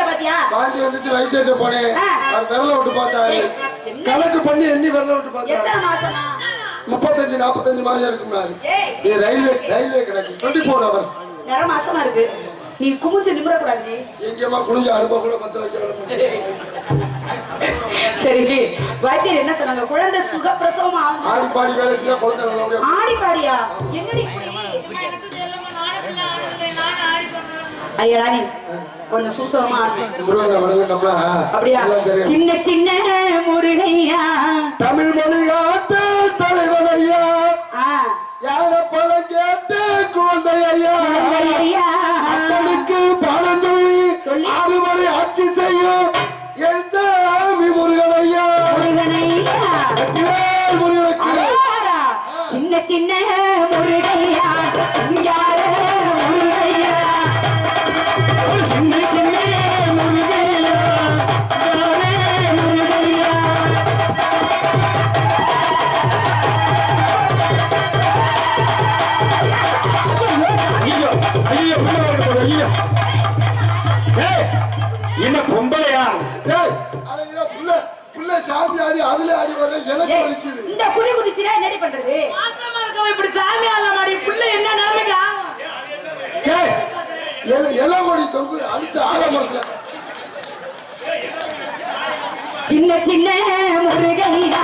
பாத்தியா? வாந்தி வந்துச்சு வைத்தியத்தை போனேன். அவர் விரல விட்டு பார்த்தாரு. கணக்கு பண்ணி எண்ணி விரல விட்டு பார்த்தாரு. எத்தனை மாசமா? 35 45 மாசம் இருக்கும்னாரு. இது ரயில்வே கணக்கு 24 hours. நேர மாசமா இருக்கு. நீ குமிஞ்சு நிமிர கூடாது. எங்கேயம்மா குனிஞ்சு அடுப்ப கூட பத்த வைக்க. சரி வைத்தியர் என்ன சொன்னாங்க? குழந்தை சுக பிரசவம் ஆகும். ஆடி பாடி வேலைக்கு குழந்தை நல்லபடியா. ஆடி பாடியா? என்னடி ஐயா ராணி கொஞ்சம் சூசகமா அப்படியா? சின்ன சின்ன முருகையா தமிழ் மொழி காத்த தலைவனையா யார பழம் கேட்டு குழந்தை ஐயா அப்பனுக்கு பாடம் சொல்லி 6 மணி ஆட்சி செய்யும் என் சாமி முருகனையா. முருகனுக்கு சின்ன சின்ன முருகையா என்ன பொம்பளையா? சாமி ஆடி அதுல ஆடி வர எனக்கு வலிக்குது. இந்த குதி குதிச்சுனா என்னடி பண்றது? மாசமா இருக்கவ இப்படி சாமி ஆடலாம் ஆடி புள்ள என்ன நிலைமைக்கு ஆகும்? எல்லாம் ஓடி தொங்கு அடுத்த ஆலமரத்துல சின்ன சின்ன முருகையா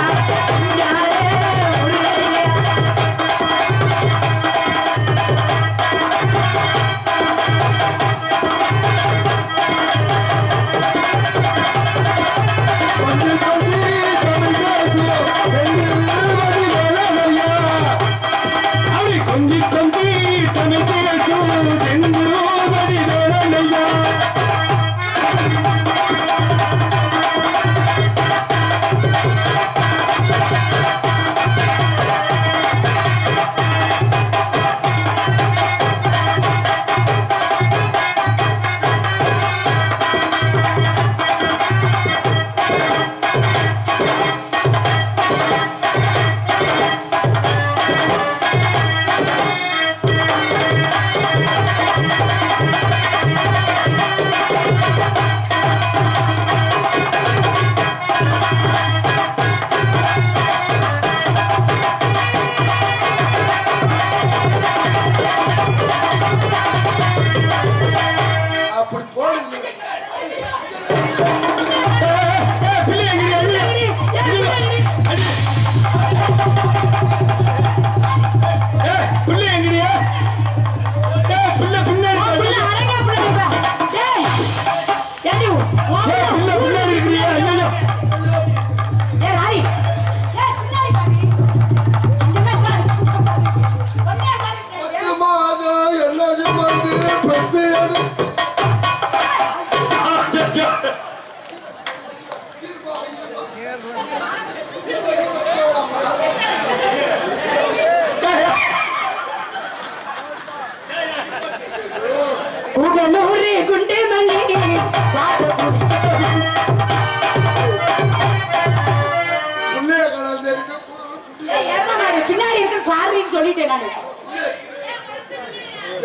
சொல்லிட்டேன் நானு.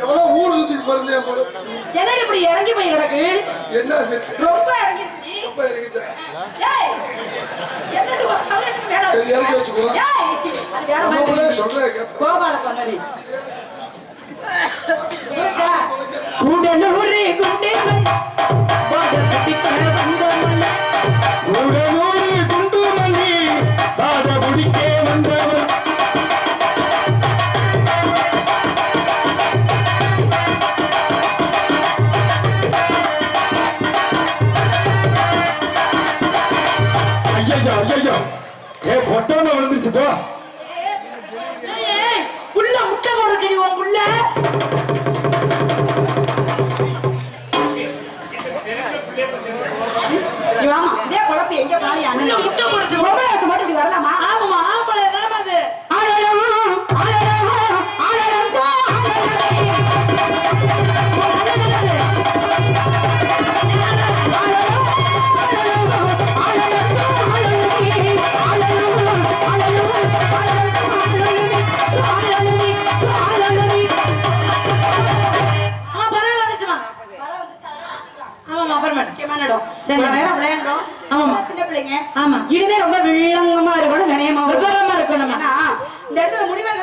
எவ்வளவு ஊர் சுத்திட்டு போறதே போல. என்னடி இப்படி இறங்கி போய் கிடக்கு? என்ன ரொம்ப இறங்கிச்சு. ரொம்ப இறங்கிச்சு. ஏய் என்னடி ஒரு சமயத்துக்கு மேல சரி இறங்கி வெச்சுக்கோ. ஏய் அது வேற மாதிரி சொல்றேன் கேப். கோபால பண்ணடி. கூடலூரே குண்டேமன் பாட பிடிக்க வந்தவன் கூடலூரே குண்டுமணி பாட பிடிக்க வந்தவன் ஐயோ ஏ பொட்டான விழுந்துருச்சு போ. உள்ள முட்டை போட தெரியும் உள்ள. ஆமா இதே குழப்பி எங்க பாரு அண்ணன் முட்டை போடுச்சு கோபாலசம் மட்டும் இப்படி வரலாமா? ஆமாமா ஆம்பளை தானே அது. இவ்வளவு நேரம் விளையாண்டோம். ஆமா. சின்ன பிள்ளைங்க. ஆமா. இனிமே ரொம்ப வில்லங்கமா இருக்கணும், வினயமா விவரமா இருக்கணும். ஏன்னா, இந்த இடத்துல முடிவர்கள்